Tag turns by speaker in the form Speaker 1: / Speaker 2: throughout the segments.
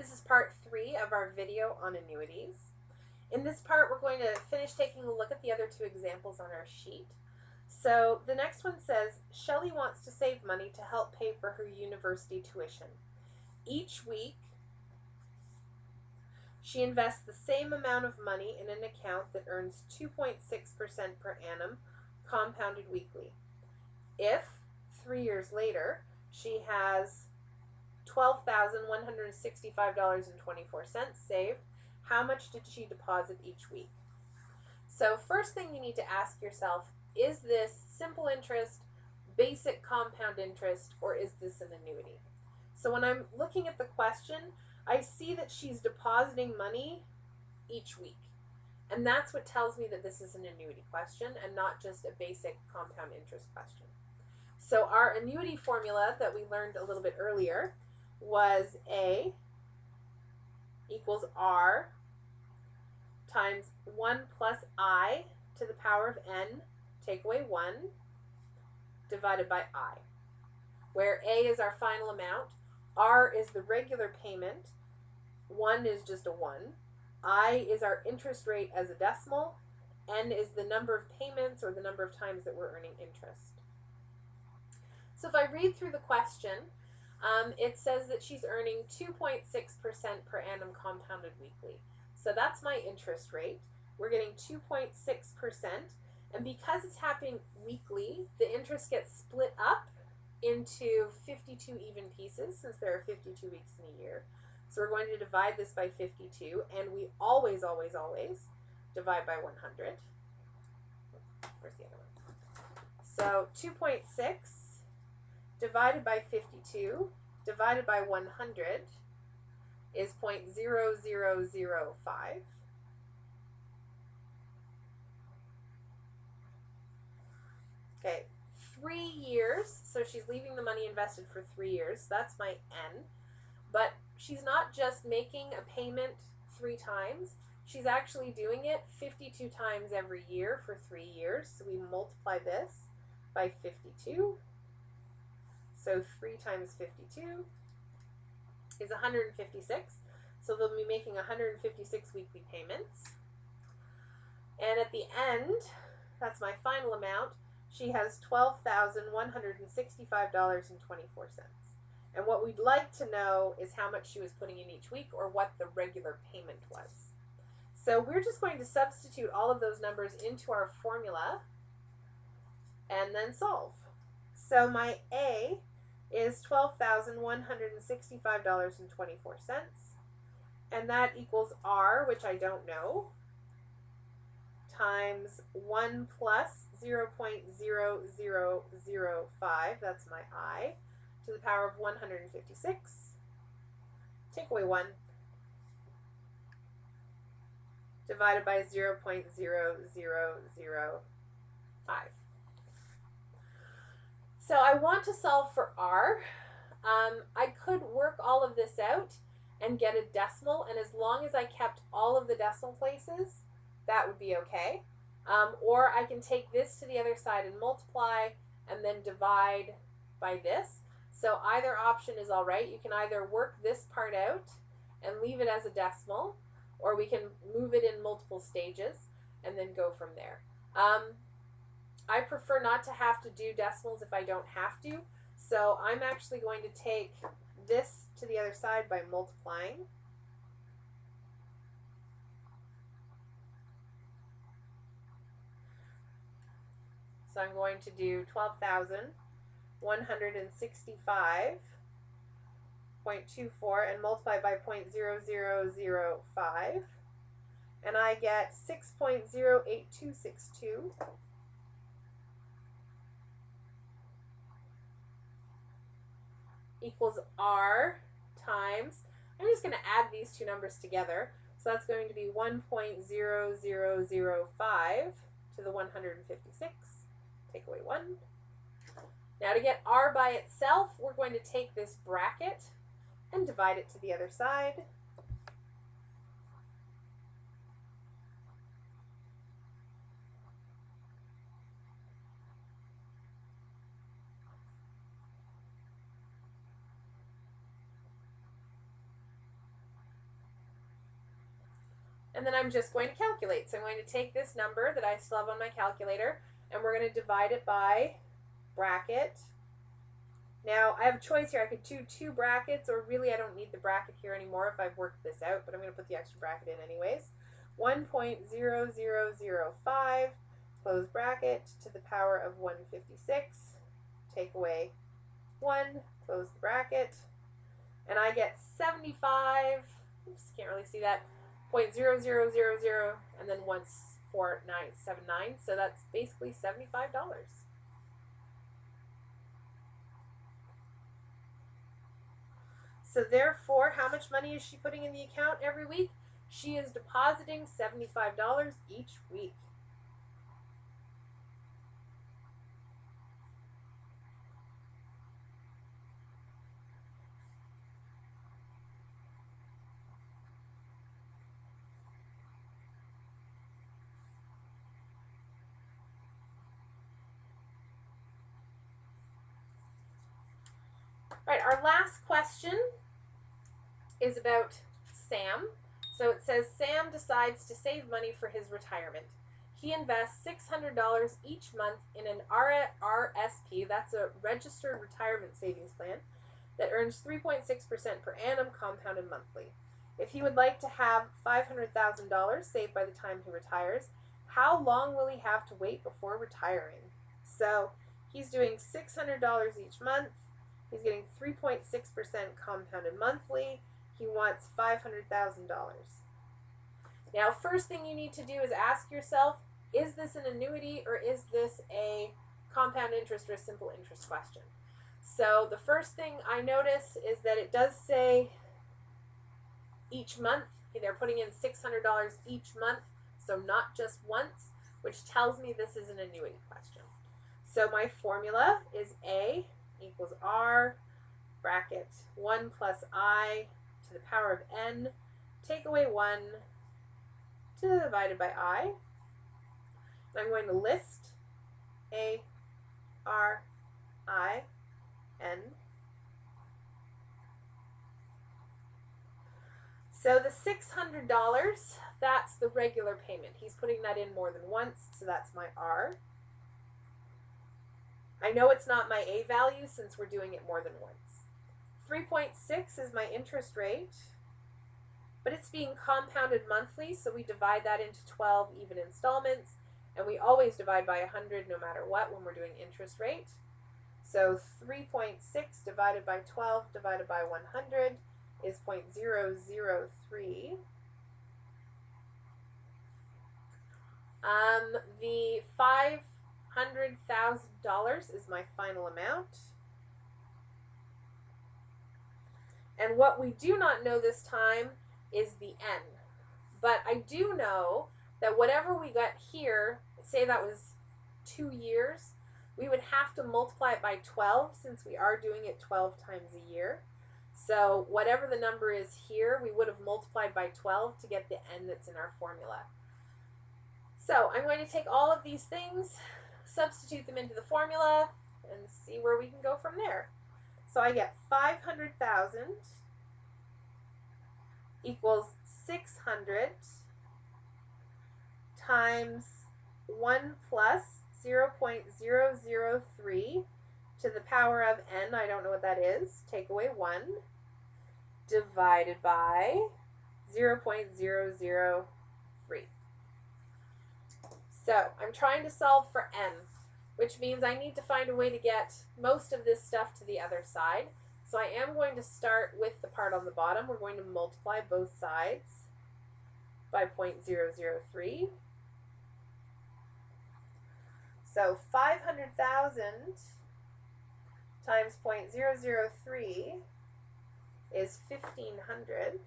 Speaker 1: This is part 3 of our video on annuities. In this part, we're going to finish taking a look at the other two examples on our sheet. So the next one says, Shelley wants to save money to help pay for her university tuition. Each week, she invests the same amount of money in an account that earns 2.6% per annum, compounded weekly. If 3 years later, she has $12,165.24 saved, how much did she deposit each week? So first thing you need to ask yourself, is this simple interest, basic compound interest, or is this an annuity? So when I'm looking at the question, I see that she's depositing money each week. And that's what tells me that this is an annuity question and not just a basic compound interest question. So our annuity formula that we learned a little bit earlier was A equals R times 1 plus I to the power of n, take away 1, divided by I, where A is our final amount, R is the regular payment, 1 is just a 1, I is our interest rate as a decimal, n is the number of payments or the number of times that we're earning interest. So if I read through the question, it says that she's earning 2.6% per annum compounded weekly. So that's my interest rate. We're getting 2.6%. And because it's happening weekly, the interest gets split up into 52 even pieces since there are 52 weeks in a year. So we're going to divide this by 52, and we always divide by 100. Where's the other one? So 2.6 divided by 52 divided by 100 is 0.0005. Okay, 3 years, so she's leaving the money invested for 3 years. That's my N. But she's not just making a payment 3 times. She's actually doing it 52 times every year for 3 years. So we multiply this by 52. So 3 times 52 is 156. So they'll be making 156 weekly payments. And at the end, that's my final amount, she has $12,165.24. And what we'd like to know is how much she was putting in each week or what the regular payment was. So we're just going to substitute all of those numbers into our formula and then solve. So my A is $12,165.24, and that equals R, which I don't know, times 1 plus 0.0005, that's my I, to the power of 156, take away 1, divided by 0.0005. So I want to solve for R. I could work all of this out and get a decimal, and as long as I kept all of the decimal places, that would be okay. Or I can take this to the other side and multiply and then divide by this. So either option is all right. You can either work this part out and leave it as a decimal, or we can move it in multiple stages and then go from there. I prefer not to have to do decimals if I don't have to. So I'm actually going to take this to the other side by multiplying. So I'm going to do 12,165.24 and multiply by 0.0005. And I get 6.08262 equals R times, I'm just going to add these two numbers together. So that's going to be 1.0005 to the 156. Take away 1. Now to get R by itself, we're going to take this bracket and divide it to the other side. and then I'm just going to calculate. So I'm going to take this number that I still have on my calculator, and we're going to divide it by bracket. Now, I have a choice here. I could do 2 brackets, or really I don't need the bracket here anymore if I've worked this out, but I'm going to put the extra bracket in anyways. 1.0005, close bracket, to the power of 156, take away 1, close the bracket, and I get 75, oops, can't really see that, 0.0000, and then 14979, so that's basically $75. So therefore, how much money is she putting in the account every week? She is depositing $75 each week. All right, our last question is about Sam. So it says Sam decides to save money for his retirement. He invests $600 each month in an RSP, that's a registered retirement savings plan, that earns 3.6% per annum compounded monthly. If he would like to have $500,000 saved by the time he retires, how long will he have to wait before retiring? So he's doing $600 each month. He's getting 3.6% compounded monthly. He wants $500,000. Now, first thing you need to do is ask yourself, is this an annuity or is this a compound interest or a simple interest question? So the first thing I notice is that it does say each month. They're putting in $600 each month, so not just once, which tells me this is an annuity question. So my formula is A equals R, bracket 1 plus I to the power of N, take away 1 divided by I. And I'm going to list A, R, I, N. So the $600, that's the regular payment. He's putting that in more than once, so that's my R. I know it's not my A value since we're doing it more than once. 3.6 is my interest rate, but it's being compounded monthly, so we divide that into 12 even installments, and we always divide by 100 no matter what when we're doing interest rate. So 3.6 divided by 12 divided by 100 is 0.003. The $500,000 is my final amount. And what we do not know this time is the N. But I do know that whatever we got here, say that was 2 years, we would have to multiply it by 12 since we are doing it 12 times a year. So whatever the number is here, we would have multiplied by 12 to get the N that's in our formula. So I'm going to take all of these things, substitute them into the formula, and see where we can go from there. So I get 500,000 equals 600 times 1 plus 0.003 to the power of N, I don't know what that is, take away 1, divided by 0.003. So I'm trying to solve for N, which means I need to find a way to get most of this stuff to the other side. So I am going to start with the part on the bottom. We're going to multiply both sides by 0.003. So 500,000 times 0.003 is 1,500.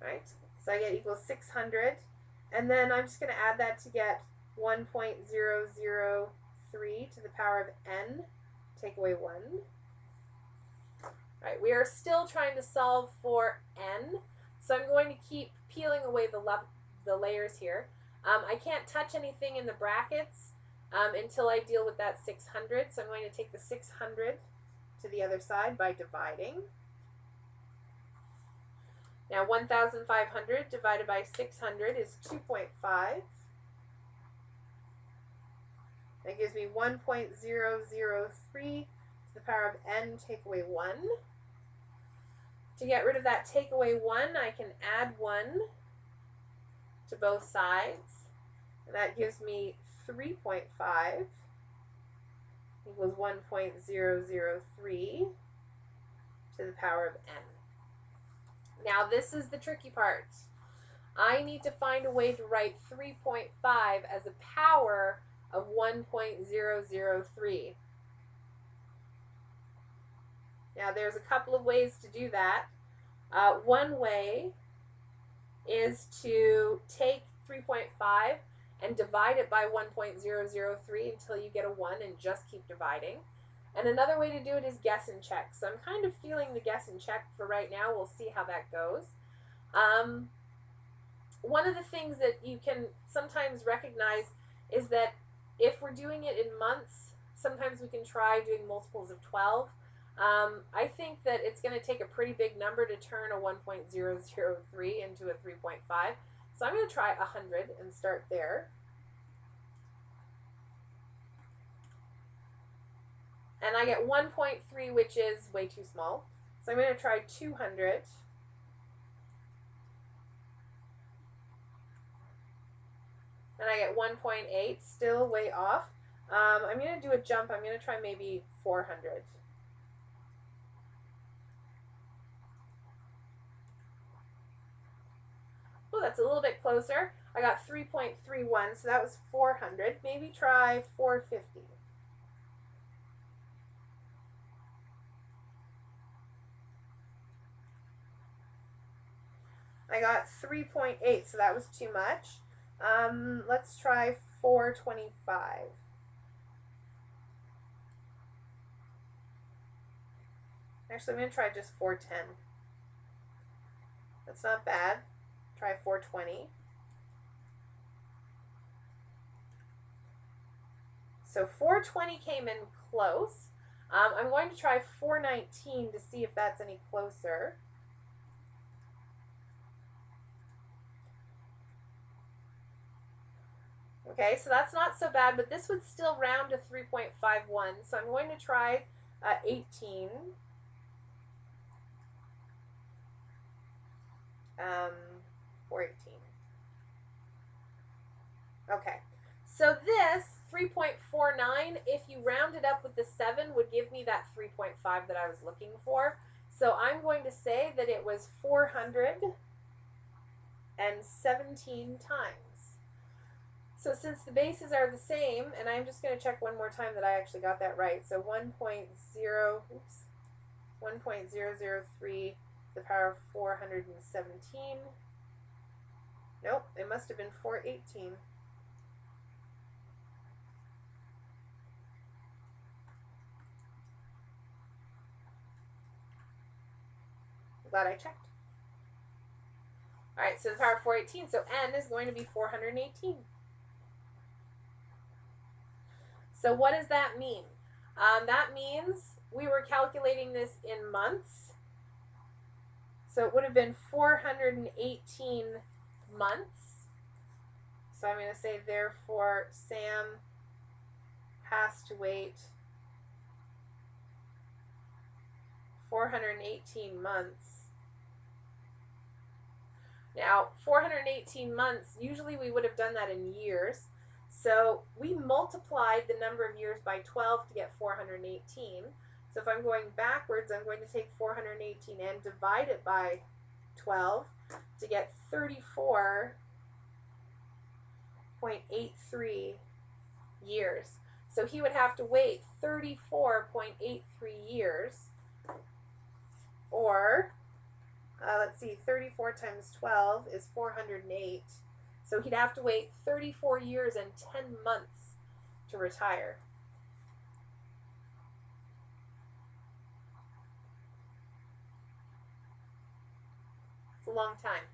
Speaker 1: Right, so I get equals 600, and then I'm just going to add that to get 1.003 to the power of N, take away 1. Right, we are still trying to solve for N, so I'm going to keep peeling away the layers here. I can't touch anything in the brackets until I deal with that 600. So I'm going to take the 600 to the other side by dividing. Now 1,500 divided by 600 is 2.5. That gives me 1.003 to the power of n take away 1. To get rid of that take away 1, I can add 1 to both sides. And that gives me 3.5 equals 1.003 to the power of n. Now this is the tricky part. I need to find a way to write 3.5 as a power of 1.003. Now there's a couple of ways to do that. One way is to take 3.5 and divide it by 1.003 until you get a 1 and just keep dividing. And another way to do it is guess and check. So I'm kind of feeling the guess and check for right now. We'll see how that goes. One of the things that you can sometimes recognize is that if we're doing it in months, sometimes we can try doing multiples of 12. I think that it's going to take a pretty big number to turn a 1.003 into a 3.5. So I'm going to try 100 and start there. And I get 1.3, which is way too small. So I'm going to try 200. And I get 1.8, still way off. I'm going to do a jump. I'm going to try maybe 400. Oh, that's a little bit closer. I got 3.31, so that was 400. Maybe try 450. I got 3.8, so that was too much. Let's try 425. Actually, I'm going to try just 410. That's not bad. Try 420. So 420 came in close. I'm going to try 419 to see if that's any closer. Okay, so that's not so bad, but this would still round to 3.51. So I'm going to try 18. 418. Okay, so this 3.49, if you round it up with the 7, would give me that 3.5 that I was looking for. So I'm going to say that it was 417 times. So since the bases are the same, and I'm just going to check one more time that I actually got that right. So 1.003 to the power of 417. Nope, it must have been 418. I'm glad I checked. All right, so the power of 418, so n is going to be 418. So what does that mean? That means we were calculating this in months. So it would have been 418 months. So I'm going to say, therefore, Sam has to wait 418 months. Now, 418 months, usually we would have done that in years. So we multiplied the number of years by 12 to get 418. So if I'm going backwards, I'm going to take 418 and divide it by 12 to get 34.83 years. So he would have to wait 34.83 years, or let's see, 34 times 12 is 408. So he'd have to wait 34 years and 10 months to retire. It's a long time.